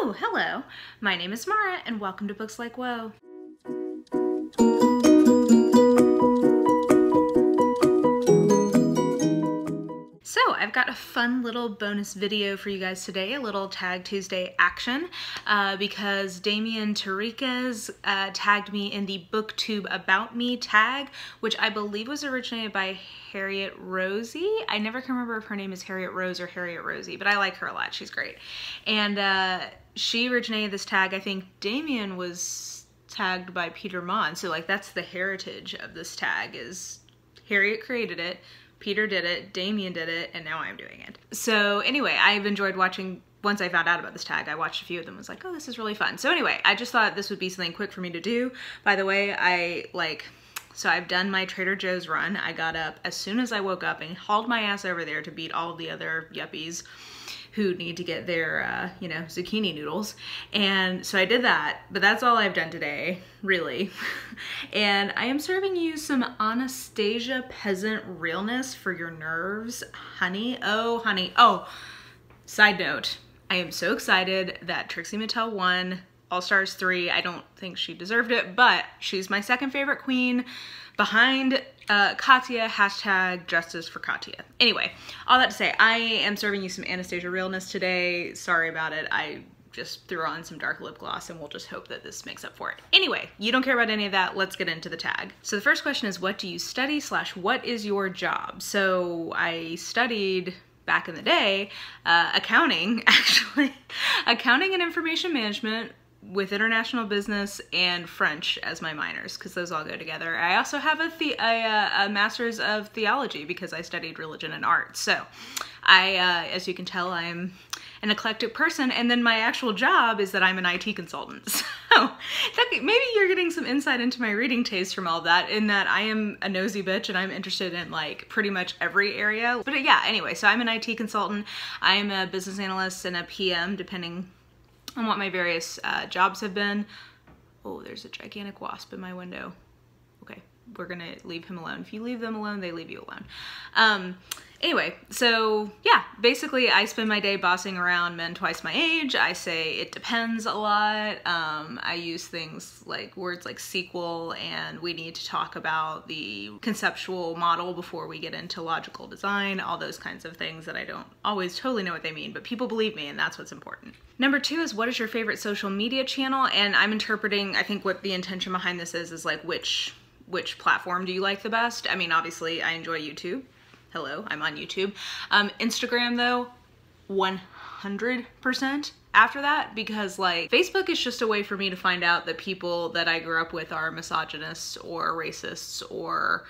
Oh, hello. My name is Mara and welcome to Books Like Whoa. So I've got a fun little bonus video for you guys today, a little Tag Tuesday action, because Damian Terriquez tagged me in the Booktube About Me tag, which I believe was originated by Harriet Rosie. I never can remember if her name is Harriet Rose or Harriet Rosie, but I like her a lot. She's great. And she originated this tag. I think Damian was tagged by Peter Mon, so like that's the heritage of this tag, is Harriet created it, Peter did it, Damian did it, and now I'm doing it. So anyway, I've enjoyed watching, once I found out about this tag, I watched a few of them and was like, oh, this is really fun. So anyway, I just thought this would be something quick for me to do. By the way, so I've done my Trader Joe's run. I got up as soon as I woke up and hauled my ass over there to beat all the other yuppies who need to get their, zucchini noodles. And so I did that, but that's all I've done today, really. And I am serving you some Anastasia Peasant Realness for your nerves, honey. Oh, honey. Oh, side note, I am so excited that Trixie Mattel won All Stars 3. I don't think she deserved it, but she's my second favorite queen behind Katya, hashtag justice for Katya. Anyway, all that to say, I am serving you some Anastasia Realness today. Sorry about it. I just threw on some dark lip gloss and we'll just hope that this makes up for it. Anyway, you don't care about any of that. Let's get into the tag. So the first question is, what do you study / what is your job? So I studied back in the day, accounting, actually. Accounting and information management with international business and French as my minors, because those all go together. I also have a master's of theology because I studied religion and art. So as you can tell, I'm an eclectic person, and then my actual job is that I'm an IT consultant. So maybe you're getting some insight into my reading taste from all that, in that I am a nosy bitch and I'm interested in like pretty much every area. But yeah, anyway, so I'm an IT consultant. I'm a business analyst and a PM, depending on what my various jobs have been. Oh, there's a gigantic wasp in my window. Okay, we're gonna leave him alone. If you leave them alone, they leave you alone. Anyway, so yeah, basically I spend my day bossing around men twice my age. I say it depends a lot. I use things like words like sequel, and we need to talk about the conceptual model before we get into logical design, all those kinds of things that I don't always totally know what they mean, but people believe me, and that's what's important. Number 2 is, what is your favorite social media channel? And I'm interpreting, I think what the intention behind this is like which platform do you like the best? I mean, obviously I enjoy YouTube. Hello, I'm on YouTube. Instagram though, 100% after that, because like Facebook is just a way for me to find out that people that I grew up with are misogynists or racists or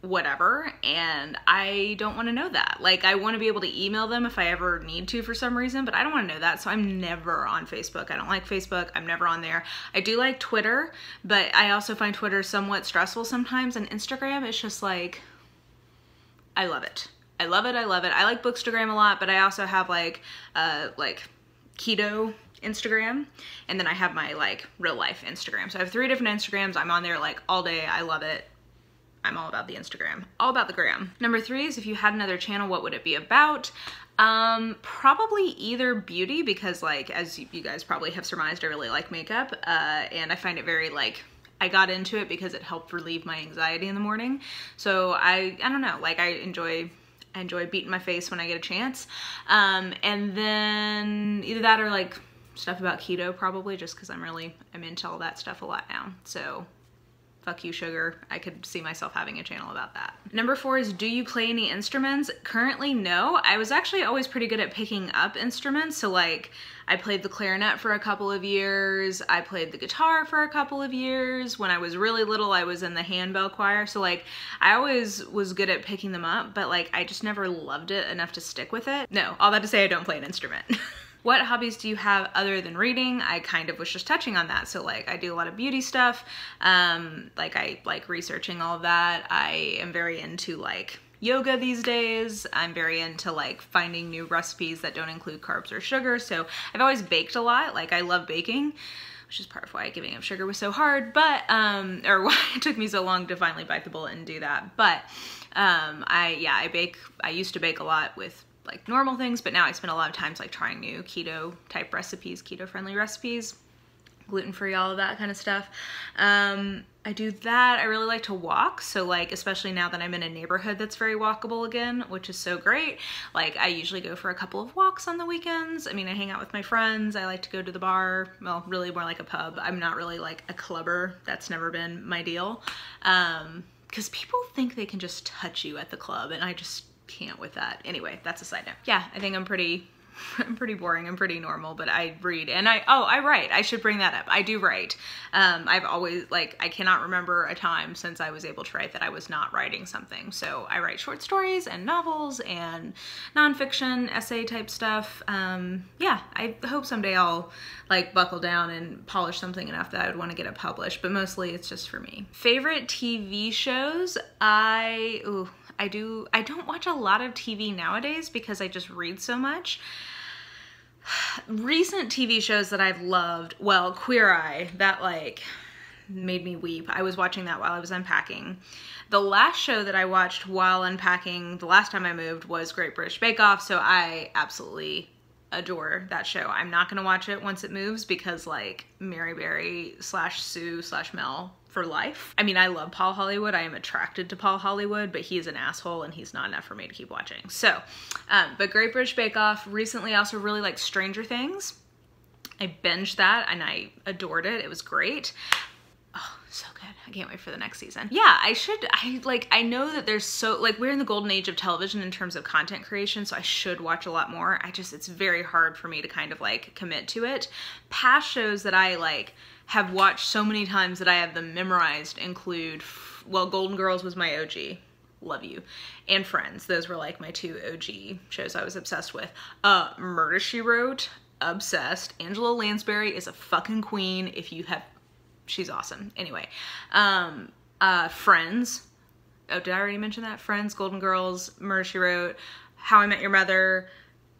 whatever, and I don't want to know that. Like, I want to be able to email them if I ever need to for some reason, but I don't want to know that, so I'm never on Facebook. I don't like Facebook. I'm never on there. I do like Twitter, but I also find Twitter somewhat stressful sometimes, and Instagram is just like, I love it. I love it. I love it. I like Bookstagram a lot, but I also have like keto Instagram, and then I have my like real life Instagram. So I have 3 different Instagrams. I'm on there like all day. I love it. I'm all about the Instagram, all about the gram. Number 3 is, if you had another channel, what would it be about? Probably either beauty, because like, as you guys probably have surmised, I really like makeup, and I find it very like, I got into it because it helped relieve my anxiety in the morning. So I don't know, like I enjoy beating my face when I get a chance. And then either that or like stuff about keto, probably, just because I'm into all that stuff a lot now. So fuck you, sugar. I could see myself having a channel about that. Number 4 is, do you play any instruments? Currently, no. I was actually always pretty good at picking up instruments. So like, I played the clarinet for a couple of years. I played the guitar for a couple of years. When I was really little, I was in the handbell choir. So like, I always was good at picking them up, but like, I just never loved it enough to stick with it. No, all that to say, I don't play an instrument. What hobbies do you have other than reading? I kind of was just touching on that. So like, I do a lot of beauty stuff. Like I like researching all of that. I am very into like yoga these days. I'm very into like finding new recipes that don't include carbs or sugar. So I've always baked a lot. Like I love baking, which is part of why giving up sugar was so hard, but, or why it took me so long to finally bite the bullet and do that. But I used to bake a lot with like normal things, but now I spend a lot of times like trying new keto type recipes, keto friendly recipes, gluten-free, all of that kind of stuff. I do that. I really like to walk. So like, especially now that I'm in a neighborhood that's very walkable again, which is so great. Like I usually go for a couple of walks on the weekends. I mean, I hang out with my friends. I like to go to the bar. Well, really more like a pub. I'm not really like a clubber. That's never been my deal. Because people think they can just touch you at the club, and I just can't with that. Anyway, that's a side note. Yeah, I think I'm pretty boring. I'm pretty normal, but I read, and I write. I should bring that up. I do write. I've always, like, I cannot remember a time since I was able to write that I was not writing something. So I write short stories and novels and nonfiction essay type stuff. Yeah, I hope someday I'll like buckle down and polish something enough that I would want to get it published, but mostly it's just for me. Favorite TV shows? I don't watch a lot of TV nowadays because I just read so much. Recent TV shows that I've loved, well, Queer Eye, that like made me weep. I was watching that while I was unpacking. The last show that I watched while unpacking the last time I moved was Great British Bake Off, so I absolutely adore that show. I'm not gonna watch it once it moves because like Mary Berry / Sue / Mel for life. I mean, I love Paul Hollywood. I am attracted to Paul Hollywood, but he's an asshole and he's not enough for me to keep watching. So, but Great British Bake Off. Recently I also really like Stranger Things. I binged that and I adored it. It was great. Oh, so good. I can't wait for the next season. Yeah, I know that there's so, like, we're in the golden age of television in terms of content creation, so I should watch a lot more. It's very hard for me to kind of like commit to it. Past shows that I like have watched so many times that I have them memorized include, well, Golden Girls was my OG. Love you. And Friends. Those were like my two OG shows I was obsessed with. Murder, She Wrote. Obsessed. Angela Lansbury is a fucking queen. If you have, she's awesome. Anyway, Friends. Oh, did I already mention that? Friends, Golden Girls, Murder, She Wrote, How I Met Your Mother,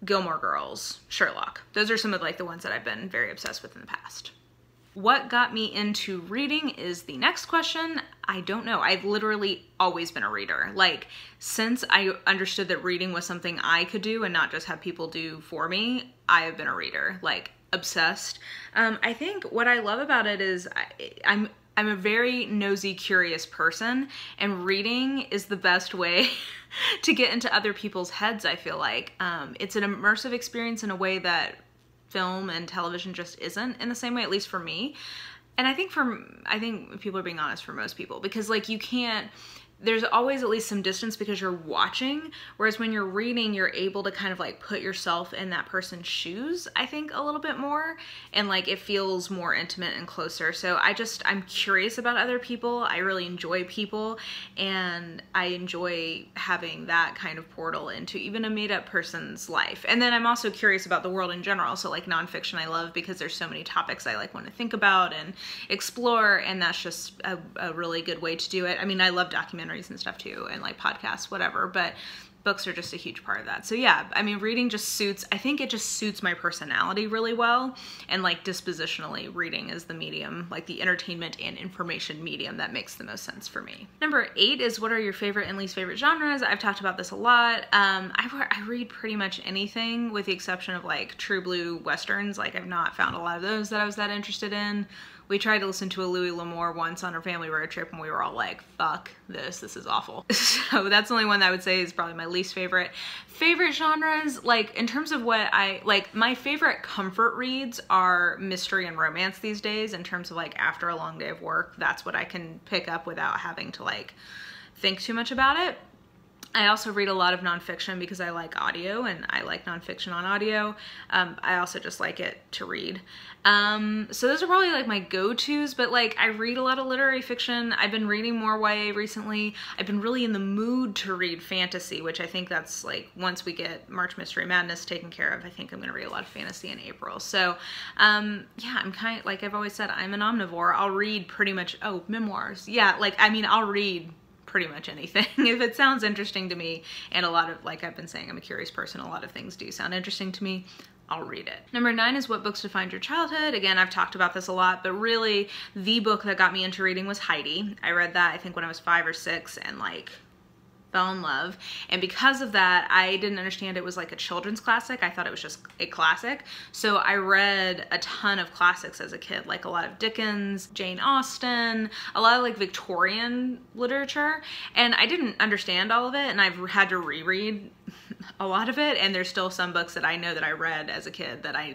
Gilmore Girls, Sherlock. Those are some of like the ones that I've been very obsessed with in the past. What got me into reading is the next question. I don't know. I've literally always been a reader. Like, since I understood that reading was something I could do and not just have people do for me, I have been a reader. Like, obsessed. I think what I love about it is I'm a very nosy, curious person, and reading is the best way to get into other people's heads, I feel like. It's an immersive experience in a way that film and television just isn't in the same way, at least for me. And I think people are being honest for most people, because like there's always at least some distance because you're watching, whereas when you're reading, you're able to kind of like put yourself in that person's shoes, I think, a little bit more, and like it feels more intimate and closer. So I'm curious about other people. I really enjoy people, and I enjoy having that kind of portal into even a made-up person's life. And then I'm also curious about the world in general. So like nonfiction I love because there's so many topics I like want to think about and explore, and that's just a really good way to do it. I mean, I love documentaries and stuff too, and like podcasts, whatever, but books are just a huge part of that. So yeah, I mean, reading I think it just suits my personality really well, and like dispositionally, reading is the medium, like the entertainment and information medium that makes the most sense for me. Number 8 is, what are your favorite and least favorite genres? I've talked about this a lot. I read pretty much anything with the exception of like true blue Westerns. Like, I've not found a lot of those that I was that interested in. We tried to listen to a Louis L'Amour once on our family road trip, and we were all like, fuck this is awful. So that's the only one that I would say is probably my least favorite. Favorite genres, like in terms of what my favorite comfort reads are mystery and romance these days, in terms of like after a long day of work, that's what I can pick up without having to like think too much about it. I also read a lot of nonfiction because I like audio, and I like nonfiction on audio. I also just like it to read. So those are probably like my go-tos, but like I read a lot of literary fiction. I've been reading more YA recently. I've been really in the mood to read fantasy, which I think that's like, once we get March Mystery Madness taken care of, I think I'm gonna read a lot of fantasy in April. So yeah, I'm kind of, like I've always said, I'm an omnivore. I'll read pretty much, memoirs. Yeah, like, I mean, I'll read pretty much anything if it sounds interesting to me, and a lot of, like I've been saying, I'm a curious person, a lot of things do sound interesting to me, I'll read it. Number 9 is, what books defined your childhood? Again, I've talked about this a lot, but really the book that got me into reading was Heidi. I read that I think when I was 5 or 6, and like fell in love. And because of that, I didn't understand it was like a children's classic. I thought it was just a classic. So I read a ton of classics as a kid, like a lot of Dickens, Jane Austen, a lot of like Victorian literature. And I didn't understand all of it, and I've had to reread a lot of it, and there's still some books that I know that I read as a kid that I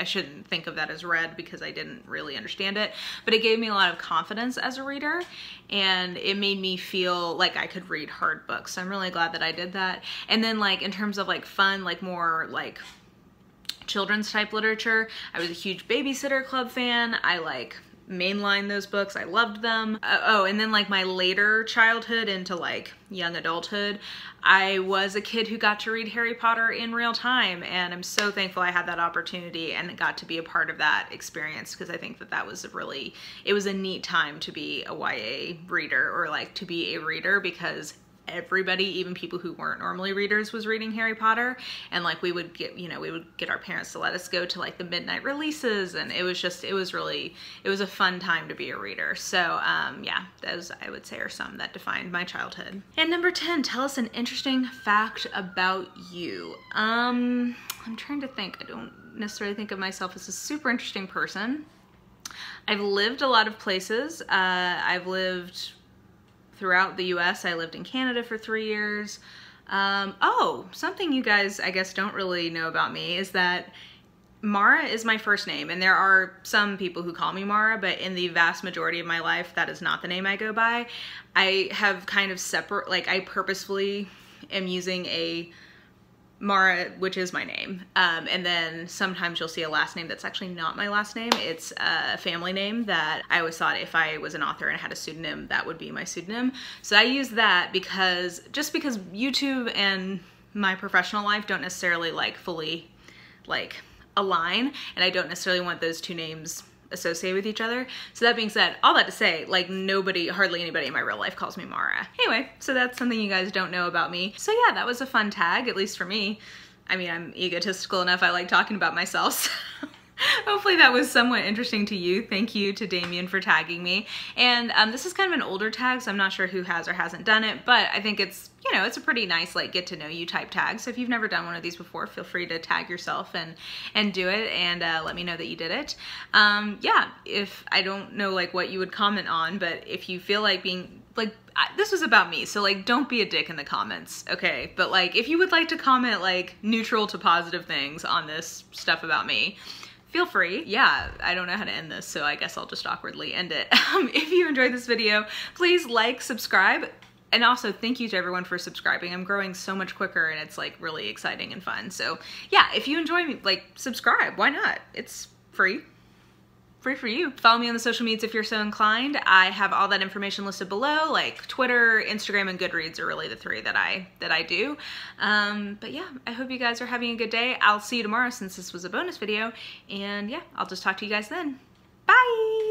shouldn't think of that as read because I didn't really understand it, but it gave me a lot of confidence as a reader, and it made me feel like I could read hard books. So I'm really glad that I did that. And then like in terms of like fun, like more like children's type literature, I was a huge Babysitter Club fan. I like mainline those books. I loved them. Oh, and then like my later childhood into like young adulthood, I was a kid who got to read Harry Potter in real time, and I'm so thankful I had that opportunity and got to be a part of that experience, because I think that that was it was a neat time to be a YA reader, or like to be a reader, because everybody, even people who weren't normally readers, was reading Harry Potter. And like we would get our parents to let us go to like the midnight releases, and it was a fun time to be a reader. So yeah, those I would say are some that defined my childhood. And number 10, tell us an interesting fact about you. I'm trying to think. I don't necessarily think of myself as a super interesting person. I've lived a lot of places. I've lived throughout the US. I lived in Canada for 3 years. Oh, something you guys, I guess, don't really know about me is that Mara is my first name, and there are some people who call me Mara, but in the vast majority of my life, that is not the name I go by. I have kind of I purposefully am using a Mara, which is my name, and then sometimes you'll see a last name that's actually not my last name. It's a family name that I always thought if I was an author and had a pseudonym, that would be my pseudonym. So I use that because YouTube and my professional life don't necessarily like fully like align, and I don't necessarily want those two names associated with each other. So that being said, all that to say, like hardly anybody in my real life calls me Mara. Anyway, so that's something you guys don't know about me. So yeah, that was a fun tag, at least for me. I mean, I'm egotistical enough, I like talking about myself, so hopefully that was somewhat interesting to you. Thank you to Damian for tagging me. And this is kind of an older tag, so I'm not sure who has or hasn't done it, but I think it's, you know, it's a pretty nice like get to know you type tag. So if you've never done one of these before, feel free to tag yourself and do it, and let me know that you did it. Yeah, if I don't know like what you would comment on, but if you feel like being like, this was about me, so like don't be a dick in the comments, okay? But like if you would like to comment like neutral to positive things on this stuff about me, feel free. Yeah, I don't know how to end this, so I guess I'll just awkwardly end it. If you enjoyed this video, please like, subscribe, and also thank you to everyone for subscribing. I'm growing so much quicker, and it's like really exciting and fun. So yeah, if you enjoy me, like subscribe, why not? It's free. Free for you. Follow me on the social medias if you're so inclined. I have all that information listed below, like Twitter, Instagram, and Goodreads are really the three that I do. But yeah, I hope you guys are having a good day. I'll see you tomorrow since this was a bonus video, and yeah, I'll just talk to you guys then. Bye!